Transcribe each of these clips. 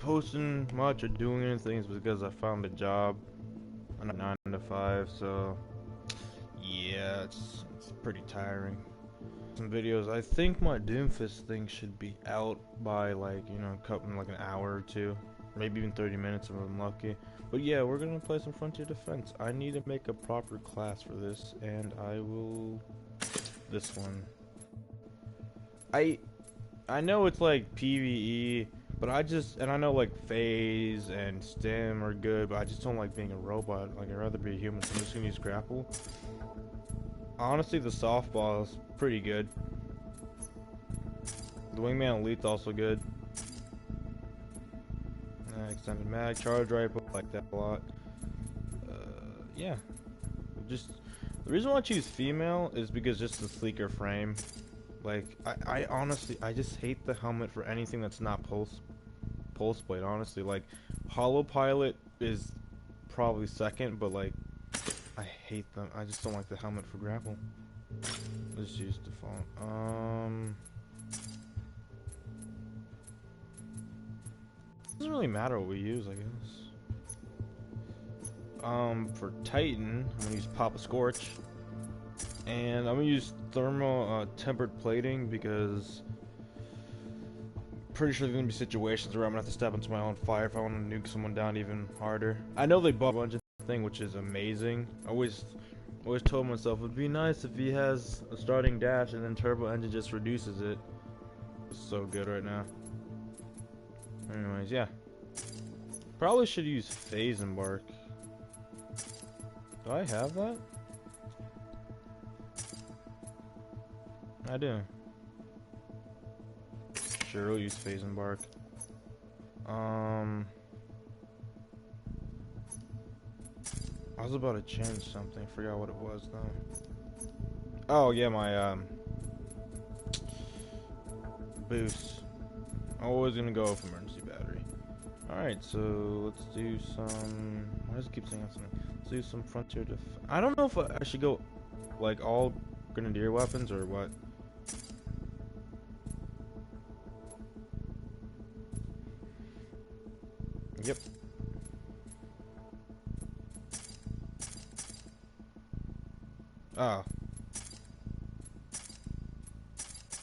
posting much or doing anything is because I found a job on a 9 to 5, so yeah, it's pretty tiring. Some videos. I think my Doomfist thing should be out by like, you know, in like an hour or two, maybe even 30 minutes if I'm lucky. But yeah, we're gonna play some Frontier Defense. I need to make a proper class for this, and I will. This one. I I know it's like PvE, but I know like phase and stim are good, but I just don't like being a robot. Like I'd rather be a human, so I'm just gonna use grapple. Honestly, the softball is pretty good. The wingman elite's also good. Extended mag, charge rifle, I like that a lot. Yeah, just the reason why I choose female is because just the sleeker frame. Like I honestly I just hate the helmet for anything that's not pulse plate. Honestly, like hollow pilot is probably second, but like I hate them. I just don't like the helmet for grapple. Let's use default. Doesn't really matter what we use, I guess. For Titan, I'm gonna use Papa Scorch, and I'm gonna use thermal tempered plating because I'm pretty sure there's gonna be situations where I'm gonna have to step into my own fire if I want to nuke someone down even harder. I know they bought a bunch of thing, which is amazing. I always told myself it'd be nice if he has a starting dash and then turbo engine just reduces it. It's so good right now. Anyways, yeah. Probably should use phase embark. Do I have that? I do. Sure, we'll use phase embark. I was about to change something. Forgot what it was though. Oh yeah, my boost. Always gonna go for emergency battery. Alright, so let's do some. Why does it keep saying something? Let's do some frontier I don't know if I should go like all grenadier weapons or what. Yep. Oh.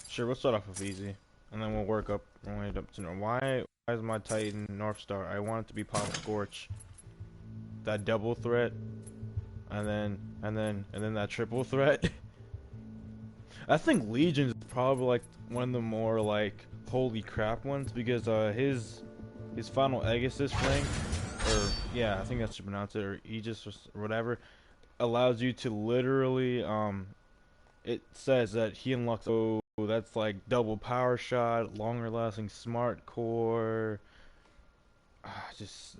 Sure, we'll start off with easy. And then we'll work up our way up to north. Why is my Titan North Star? I want it to be Pop Scorch. That double threat. And then that triple threat. I think Legion is probably like one of the more like holy crap ones because his final Aegis rank, or yeah, I think that's to pronounce it, or Aegis or whatever, allows you to literally it says that he unlocks, oh, that's like double power shot, longer lasting smart core. Just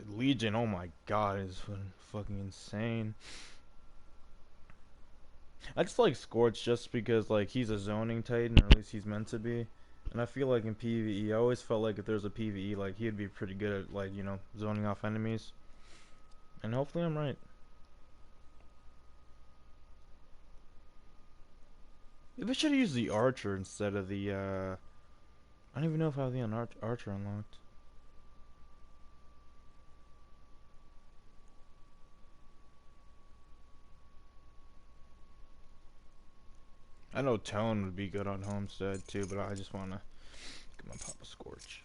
Legion, oh my god, is fucking insane. I just like Scorch just because like he's a zoning titan, or at least he's meant to be. And I feel like in PvE, I always felt like if there's a PvE, like he'd be pretty good at like, you know, zoning off enemies. And hopefully I'm right. Maybe I should have used the archer instead of the I don't even know if I have the archer unlocked. I know Tone would be good on Homestead too, but I just wanna get my Papa Scorch.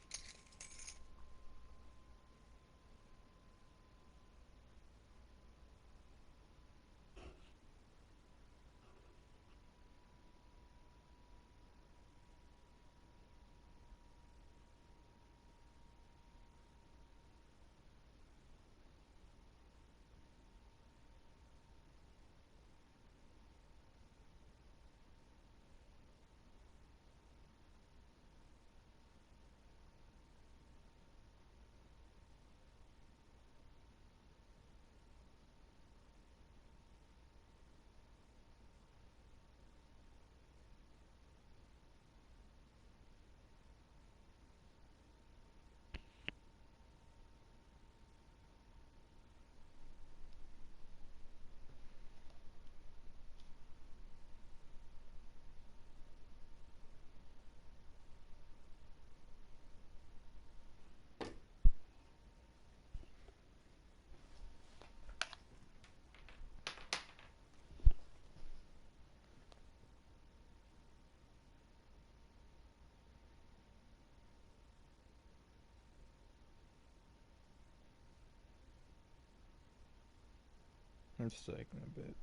It's taking a bit.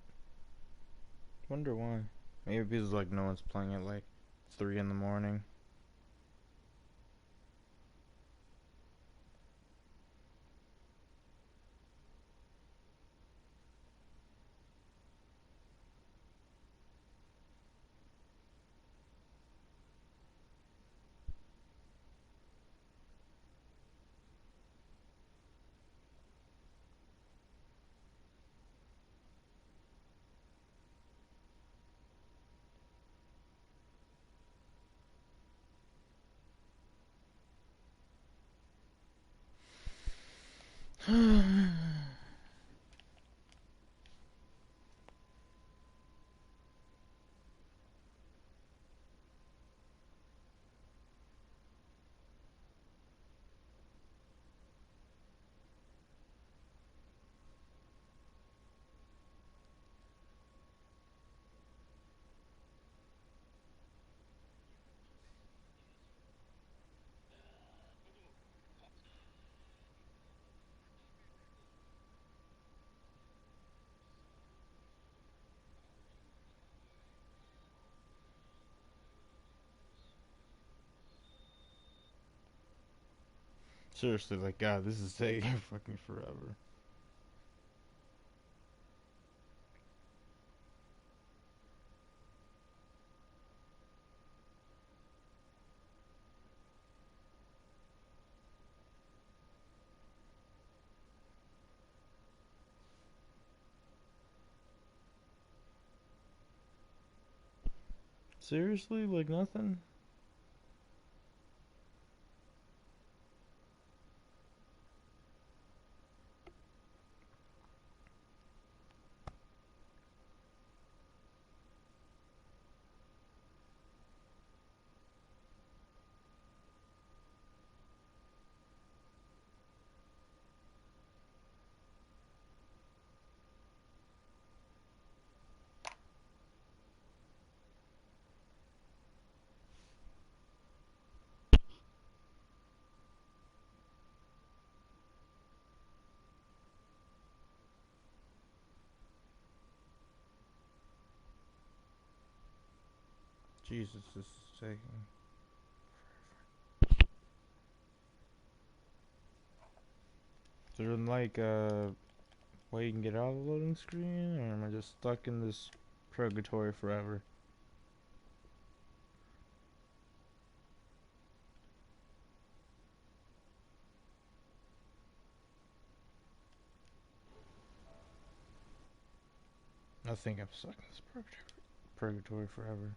Wonder why. Maybe because like no one's playing at like 3 in the morning. Seriously, like God, this is taking fucking forever. Seriously, like nothing? Jesus, this is taking. Is there like way you can get out of the loading screen, or am I just stuck in this purgatory forever? I think I'm stuck in this purgatory forever.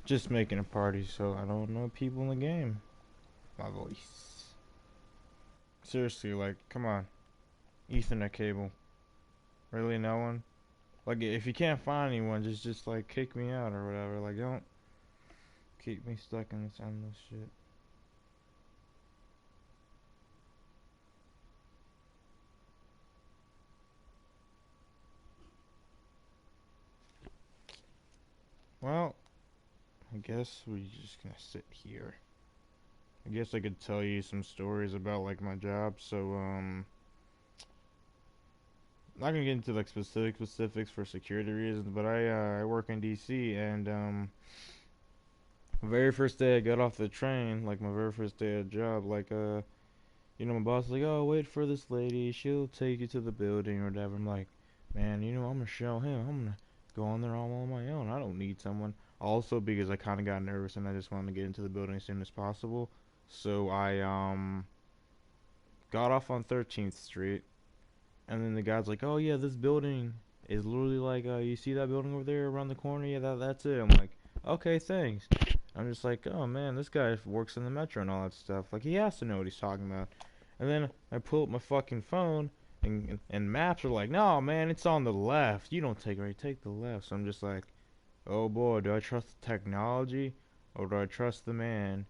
Just making a party so I don't know people in the game. My voice. Seriously, like, come on. Ethernet cable. Really, no one? Like, if you can't find anyone, just like kick me out or whatever. Like, don't keep me stuck in this endless shit. Well, I guess we're just gonna sit here. I guess I could tell you some stories about like my job. So, not gonna get into like specifics for security reasons, but I work in DC, and very first day I got off the train, like my very first day of job, like my boss was like, oh, wait for this lady, she'll take you to the building or whatever. I'm like, man, I'm gonna show him, I'm gonna go on there all on my own. I don't need someone. Also, because I kind of got nervous and I just wanted to get into the building as soon as possible, so I got off on 13th Street, and then the guy's like, oh yeah, this building is literally like, you see that building over there around the corner? Yeah, that's it. I'm like, okay, thanks. I'm just like, oh man, this guy works in the metro and all that stuff. Like, he has to know what he's talking about. And then I pull up my fucking phone, and maps are like, no man, it's on the left. You don't take right, take the left. So I'm just like, oh boy, do I trust the technology or do I trust the man?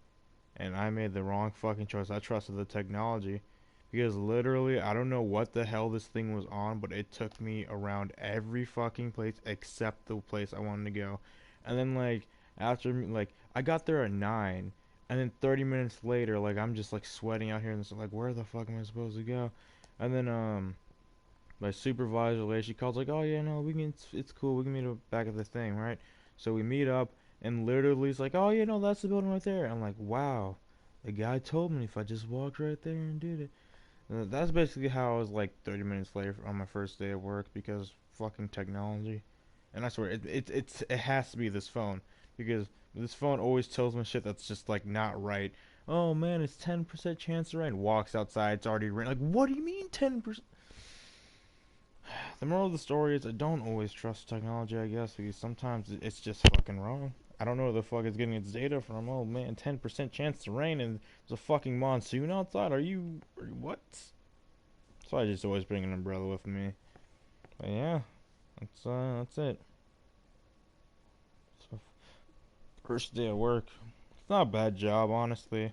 And I made the wrong fucking choice. I trusted the technology because literally I don't know what the hell this thing was on, but it took me around every fucking place except the place I wanted to go. And then like after like I got there at 9, and then 30 minutes later like I'm just like sweating out here and it's like where the fuck am I supposed to go? And then my supervisor lady, she calls like, oh yeah, no, we can, it's cool, we can meet up back at the thing, right? So we meet up, and literally it's like, oh yeah, no, that's the building right there. I'm like, wow, the guy told me if I just walked right there and did it. And that's basically how I was like 30 minutes later on my first day of work because fucking technology. And I swear, it has to be this phone because this phone always tells me shit that's just like not right. Oh man, it's 10% chance to rain. Walks outside, it's already rain. Like, what do you mean 10%? The moral of the story is I don't always trust technology, I guess, because sometimes it's just fucking wrong. I don't know where the fuck it's getting its data from. Oh man, 10% chance to rain and there's a fucking monsoon outside. Are you what? So I just always bring an umbrella with me. But yeah, that's it. So first day of work. It's not a bad job, honestly.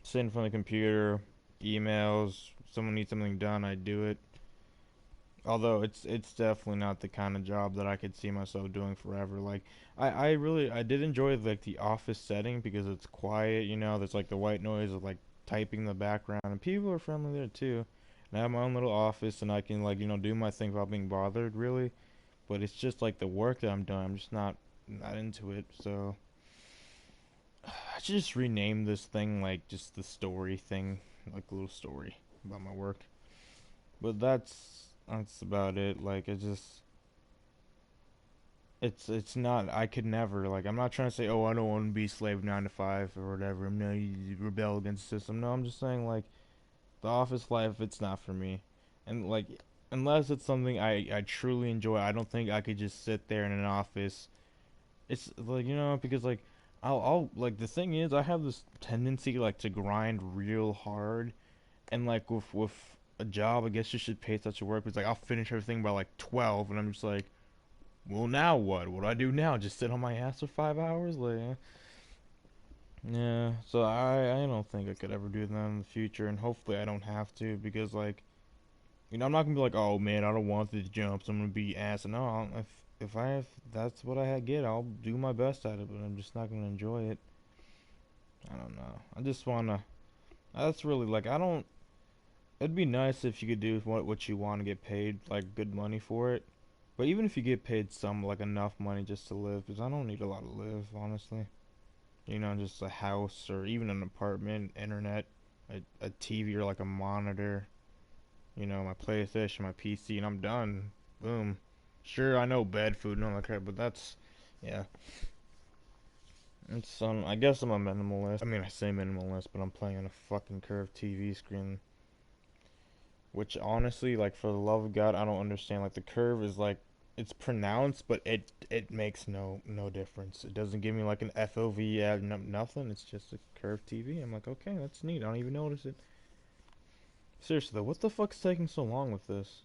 Sitting in front of the computer, emails. Someone needs something done, I do it. Although it's definitely not the kind of job that I could see myself doing forever. Like I really I did enjoy like the office setting because it's quiet, you know, there's like the white noise of like typing in the background and people are friendly there too. And I have my own little office and I can like, you know, do my thing without being bothered really. But it's just like the work that I'm doing, I'm just not into it. So I should just rename this thing like just the story thing, like a little story about my work. But that's about it. Like it just it's not I could never like I'm not trying to say oh I don't want to be slave 9 to 5 or whatever. I'm not you rebel against the system. No, I'm just saying like the office life it's not for me. And like unless it's something I truly enjoy, I don't think I could just sit there in an office. It's like you know because like I'll like the thing is I have this tendency like to grind real hard and like with a job I guess you should pay such a work. It's like I'll finish everything by like 12 and I'm just like well, now what? What do I do now? Just sit on my ass for 5 hours? Like, yeah. So I don't think I could ever do that in the future, and hopefully I don't have to because like you know I'm not gonna be like oh man I don't want these jumps I'm gonna be ass. No, if I have that's what I get I'll do my best at it, but I'm just not gonna enjoy it. I don't know. I just wanna. That's really like I don't. It'd be nice if you could do what you want to get paid like good money for it. But even if you get paid some, like enough money just to live, because I don't need a lot to live, honestly. You know, just a house or even an apartment, internet, a TV or like a monitor, you know, my PlayStation, my PC, and I'm done. Boom. Sure, I know bed, food, and all that crap, but that's, yeah. It's, I guess I'm a minimalist. I mean, I say minimalist, but I'm playing on a fucking curved TV screen. Which honestly, like for the love of God, I don't understand. Like the curve is like it's pronounced, but it makes no difference. It doesn't give me like an FOV ad, nothing. It's just a curved TV. I'm like, okay, that's neat. I don't even notice it. Seriously though, what the fuck's taking so long with this?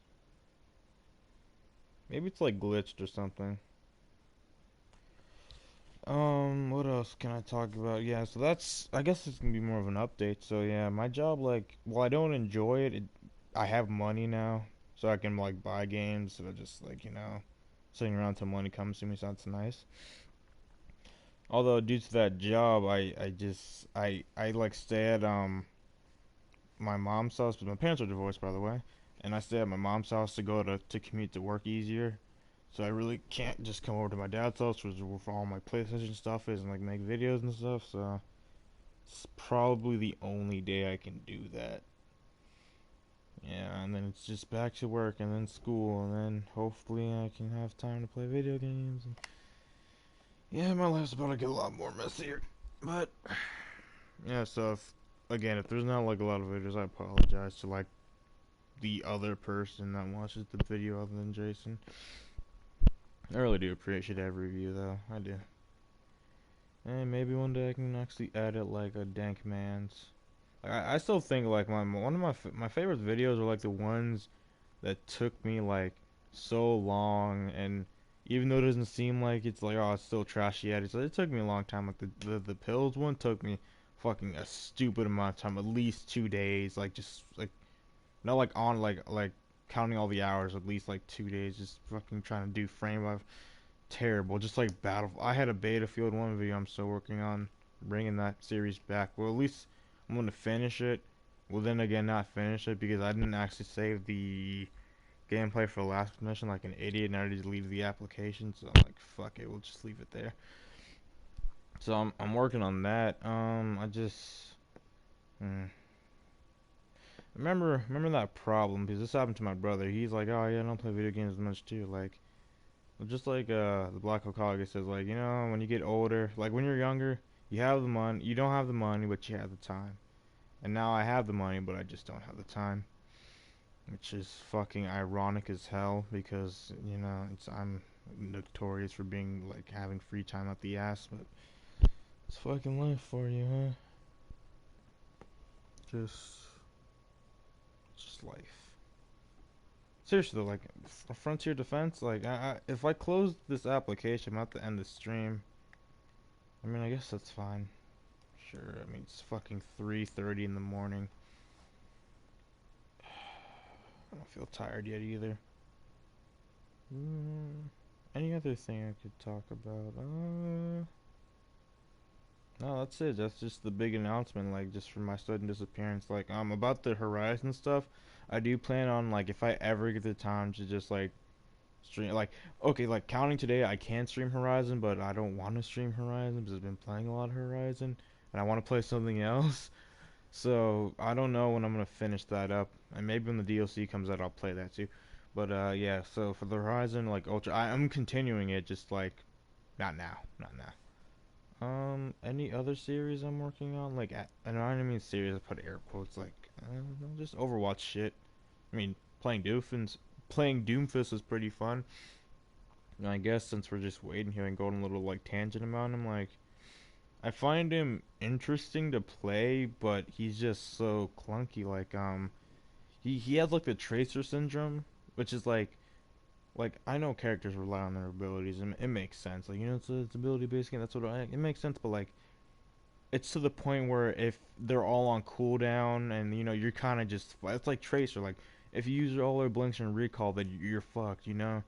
Maybe it's like glitched or something. What else can I talk about? Yeah, so that's I guess it's gonna be more of an update. So yeah, my job like while I don't enjoy it, I have money now, so I can like buy games. So just like you know, sitting around till money comes to me, so that's nice. Although due to that job, I just I like stay at my mom's house. But my parents are divorced, by the way, and I stay at my mom's house to go to commute to work easier. So I really can't just come over to my dad's house, which is where all my PlayStation stuff is, and like make videos and stuff. So it's probably the only day I can do that. Yeah, and then it's just back to work and then school and then hopefully I can have time to play video games. And yeah, my life's about to get a lot more messier. But yeah, so if there's not like a lot of videos, I apologize to like the other person that watches the video other than Jason. I really do appreciate every view though. I do. And maybe one day I can actually edit like a dank man's. I still think like one of my favorite videos are like the ones that took me like so long, and even though it doesn't seem like it's like oh it's still trashy yet, it took me a long time. Like the pills one took me fucking a stupid amount of time, at least 2 days, like just like not like on like counting all the hours, at least like 2 days, just fucking trying to do frame by terrible, just like Battle. I had a Battlefield 1 video I'm still working on bringing that series back. Well, at least I'm gonna finish it. Well, then again, not finish it because I didn't actually save the gameplay for the last mission like an idiot, and I just leave the application. So I'm like, fuck it, we'll just leave it there. So I'm working on that. I just remember that problem because this happened to my brother. He's like, oh yeah, I don't play video games as much too. Like, just like the Black Okage says, like, you know, when you get older, like when you're younger, you have the money, you don't have the money, but you have the time. And now I have the money, but I just don't have the time, which is fucking ironic as hell because you know I'm notorious for being like having free time up the ass, but it's fucking life for you, huh? Just, just life. Seriously though, like Frontier Defense, like if I close this application, I'm at the end of the stream. I mean, I guess that's fine. Sure. I mean, it's fucking 3:30 in the morning. I don't feel tired yet either. Any other thing I could talk about? No, that's it. That's just the big announcement, like, just for my sudden disappearance. Like, about the Horizon stuff, I do plan on, like, if I ever get the time to just, like, stream, like, okay, like, counting today, I can stream Horizon, but I don't want to stream Horizon because I've been playing a lot of Horizon, and I want to play something else. So, I don't know when I'm gonna finish that up, and maybe when the DLC comes out, I'll play that too. But, yeah, so for the Horizon, like, Ultra, I'm continuing it, just, like, not now, not now. Any other series I'm working on? Like, an anime series, I put air quotes, like, just Overwatch shit. I mean, playing Doomfist is pretty fun. And I guess since we're just waiting here and going a little, like, tangent about him, like, I find him interesting to play, but he's just so clunky. Like, he has, like, the Tracer Syndrome, which is, like I know characters rely on their abilities, and it makes sense. Like, you know, it's ability based game. That's what it makes sense. But like, it's to the point where if they're all on cooldown, and you know, you're kind of just it's like Tracer. Like, if you use all their blinks and recall, then you're fucked. You know,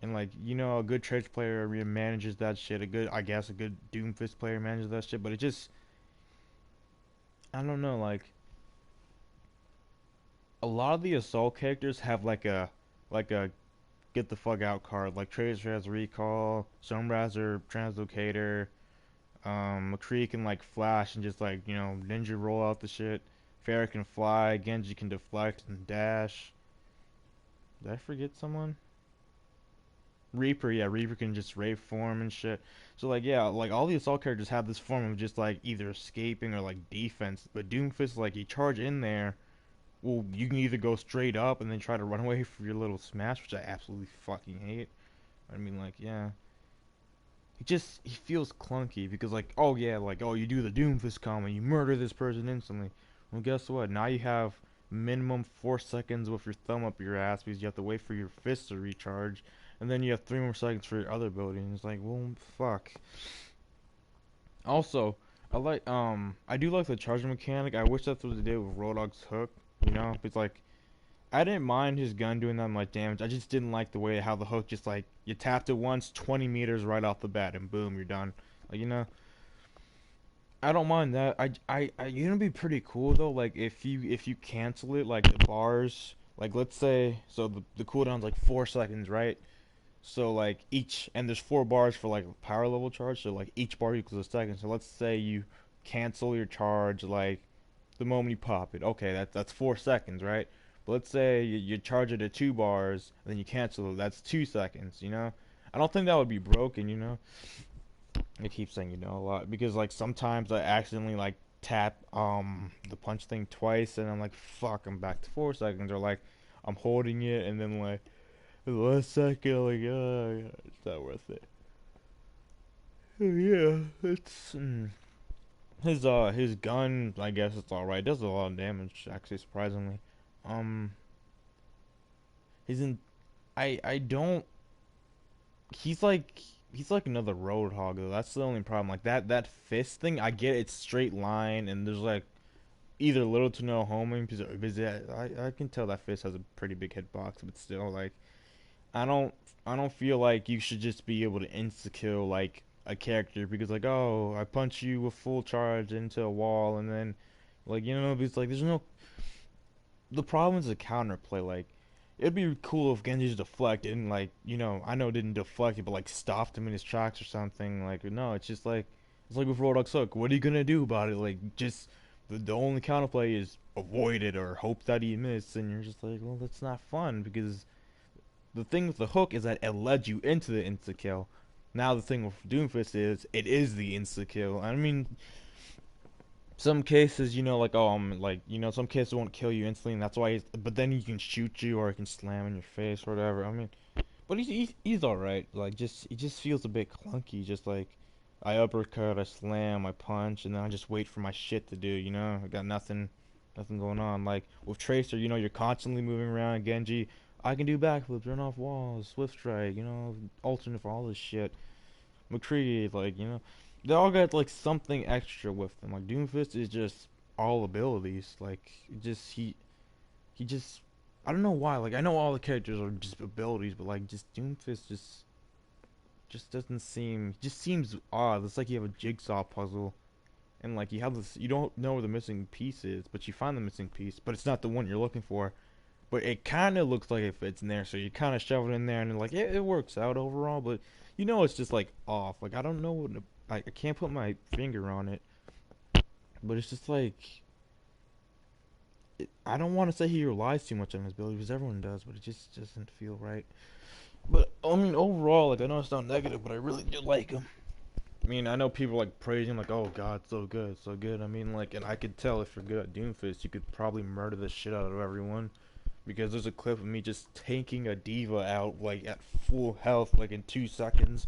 and like you know, a good Tracer player manages that shit. I guess, a good Doomfist player manages that shit. But it just, I don't know. Like, a lot of the assault characters have like a get the fuck out card. Like Tracer has recall, Sombra has her translocator, McCree can like flash and just like, you know, ninja roll out the shit. Pharah can fly, Genji can deflect and dash. Did I forget someone? Reaper, yeah, Reaper can just Wraith form and shit. So like yeah, like all the assault characters have this form of just like either escaping or like defense. But Doomfist, like you charge in there, well, you can either go straight up and then try to run away for your little smash, which I absolutely fucking hate. I mean, like, yeah, he feels clunky because like, oh yeah, like, oh, you do the Doomfist combo, you murder this person instantly. Well, guess what? Now you have minimum 4 seconds with your thumb up your ass because you have to wait for your fist to recharge, and then you have 3 more seconds for your other ability. And it's like, well, fuck. Also, I do like the charging mechanic. I wish that's what they did with Roadhog's hook. You know, it's like I didn't mind his gun doing that much damage. I just didn't like the way how the hook just like you tapped it once, 20 meters right off the bat, and boom, you're done. Like, you know, I don't mind that. You know, it'd be pretty cool though. Like if you cancel it, like the bars, like let's say, so the cooldown's like 4 seconds, right? So like and there's 4 bars for like power level charge. So like each bar equals a second. So let's say you cancel your charge like the moment you pop it. Okay, that's 4 seconds, right? But let's say you charge it at 2 bars, and then you cancel it. That's 2 seconds. You know, I don't think that would be broken. You know, I keep saying a lot because like sometimes I accidentally like tap the punch thing twice, and I'm like, fuck, I'm back to 4 seconds, or like I'm holding it, and then like the last second, like, it's not worth it. Yeah, it's. His gun, I guess it's all right. Does a lot of damage, actually, surprisingly. Um, he's in. I don't. He's like he's like another Roadhog though. That's the only problem. Like that fist thing, I get it's straight line and there's like either little to no homing because I can tell that fist has a pretty big hitbox, but still like I don't I don't feel like you should just be able to insta kill like a character because like oh I punch you with full charge into a wall and then like you know it's like there's no the problem is the counterplay like it'd be cool if Genji's deflected and like you know I know it didn't deflect it but like stopped him in his tracks or something like no it's just like it's like with Roadhog Hook what are you gonna do about it like just the only counterplay is avoid it or hope that he missed and you're just like well that's not fun because the thing with the hook is that it led you into the insta kill. Now the thing with Doomfist is it is the insta kill. I mean, some cases you know like oh like you know some cases won't kill you instantly and that's why. But then he can shoot you or he can slam in your face or whatever. I mean, but he's all right. Like just he just feels a bit clunky. Just like I uppercut, I slam, I punch, and then I just wait for my shit to do. You know, I got nothing going on. Like with Tracer, you know, you're constantly moving around. Genji, I can do backflips, run off walls, swift strike, you know, alternate for all this shit. McCree, like, you know, they all got like something extra with them. Like Doomfist is just all abilities. Like he just I don't know why. Like I know all the characters are just abilities, but like just Doomfist just doesn't seem just seems odd. It's like you have a jigsaw puzzle and like you have this you don't know where the missing piece is, but you find the missing piece, but it's not the one you're looking for. But it kind of looks like it fits in there, so you kind of shove it in there, and like it works out overall. But you know, it's just like off. Like I don't know what I can't put my finger on it, but it's just like I don't want to say he relies too much on his ability because everyone does, but it just doesn't feel right. But I mean, overall, like I know it's not negative, but I really do like him. I mean, I know people like praising him, like, "Oh God, so good, so good." I mean, like, and I could tell if you're good at Doomfist, you could probably murder the shit out of everyone. Because there's a clip of me just tanking a diva out like at full health like in 2 seconds.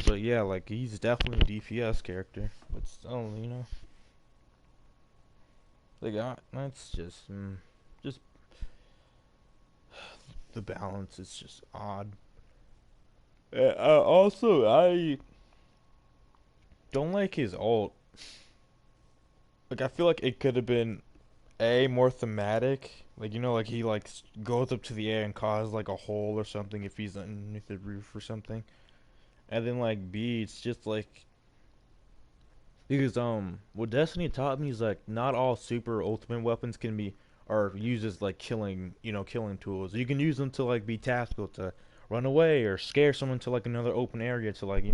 So yeah, like he's definitely a DPS character, but still, you know, like that's just the balance is just odd. Also, I don't like his ult. Like I feel like it could have been a more thematic. Like you know, like he like goes up to the air and causes like a hole or something if he's underneath the roof or something. And then like B, it's just like because what Destiny taught me is like not all super ultimate weapons can be are used as like killing killing tools. You can use them to like be tactical to run away or scare someone to like another open area to like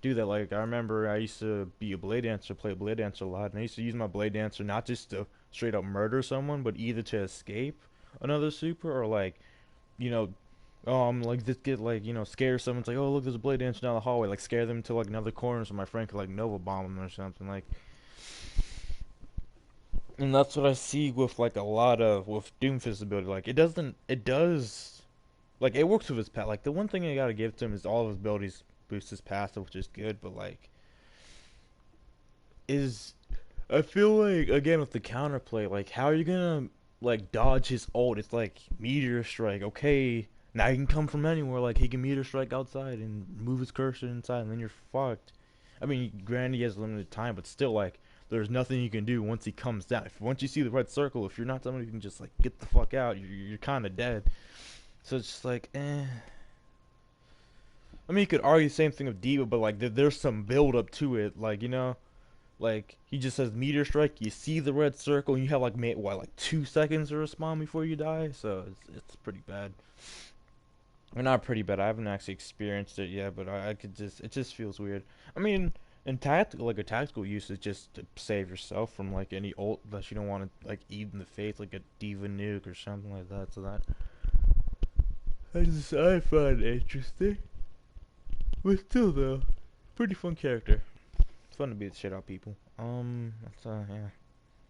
do that. Like I remember I used to be a blade dancer, play blade dancer a lot, and I used to use my blade dancer not just to straight up murder someone, but either to escape another super or like you know like just get like scare someone. It's like oh look there's a blade dancer down the hallway, like scare them to like another corner so my friend could like nova bomb them or something like. And that's what I see with like a lot of with Doomfist ability. Like it does like it works with his pet. Like the one thing I gotta give to him is all of his abilities boost his passive, which is good. But like is I feel like again with the counterplay, like how are you gonna like dodge his ult? It's like meteor strike. Okay, now he can come from anywhere. Like he can meteor strike outside and move his cursor inside, and then you're fucked. I mean, granted he has limited time, but still, like there's nothing you can do once he comes down. If once you see the red circle, if you're not someone who can just like get the fuck out, you're kind of dead. So it's just like, eh. I mean, you could argue the same thing of Diva, but like there's some build up to it. Like like he just says meteor strike. You see the red circle, and you have like like 2 seconds to respond before you die. So it's pretty bad. Or not pretty bad. I haven't actually experienced it yet, but I could just it just feels weird. I mean, in tactical like a tactical use is just to save yourself from like any ult that you don't want to like eat in the face, like a diva nuke or something like that. So that I find interesting, but still though, pretty fun character. It's fun to beat the shit out of people. That's yeah.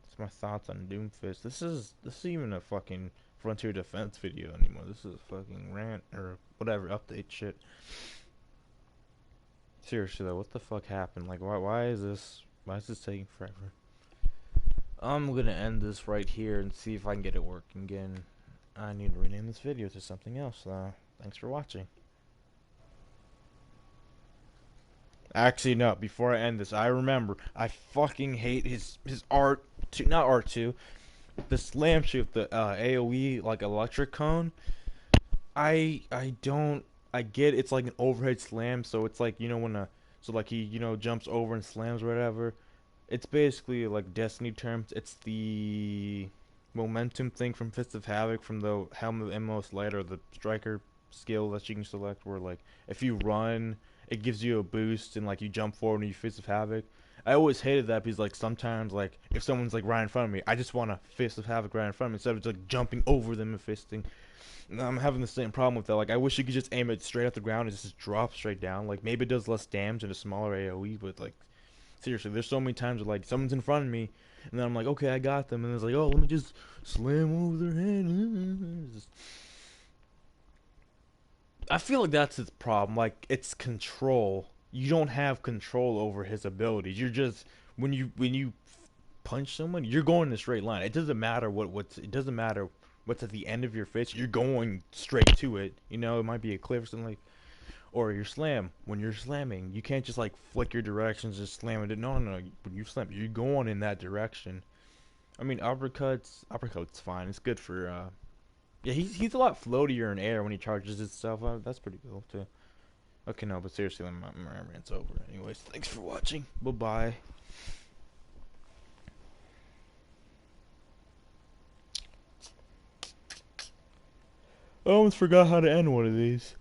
That's my thoughts on Doomfist. This is even a fucking Frontier Defense video anymore. This is a fucking rant or whatever update shit. Seriously though, what the fuck happened? Like why is this taking forever? I'm gonna end this right here and see if I can get it working again. I need to rename this video to something else. Thanks for watching. Actually, no. Before I end this, I remember I fucking hate his art. Not art two. The slam shoot, the AOE like electric cone. I don't. I get it's like an overhead slam, so it's like when so like he jumps over and slams or whatever. It's basically like Destiny terms. It's the momentum thing from Fist of Havoc from the Helm of Immortal Light or the Striker skill that you can select. Where like if you run, it gives you a boost and like you jump forward and you Fist of Havoc. I always hated that because like sometimes like if someone's like right in front of me, I just want to Fist of Havoc right in front of me instead of just like jumping over them and fisting. And I'm having the same problem with that. Like I wish you could just aim it straight at the ground and just drop straight down. Like maybe it does less damage and a smaller AOE, but like seriously, there's so many times where like someone's in front of me, and then I'm like, okay, I got them, and it's like, oh, let me just slam over their head. I feel like that's his problem. Like it's control. You don't have control over his abilities. You're just when you punch someone, you're going in a straight line. It doesn't matter it doesn't matter what's at the end of your fist. You're going straight to it. It might be a cliff or something like. Or your slam. When you're slamming, you can't just like flick your directions, just slam it. No, no, no. When you slam, you're going in that direction. I mean, uppercuts fine. It's good for. Yeah, he's a lot floatier in air when he charges his stuff up. That's pretty cool too. Okay, no, but seriously, my rant's over. Anyways, thanks for watching. Bye bye. I almost forgot how to end one of these.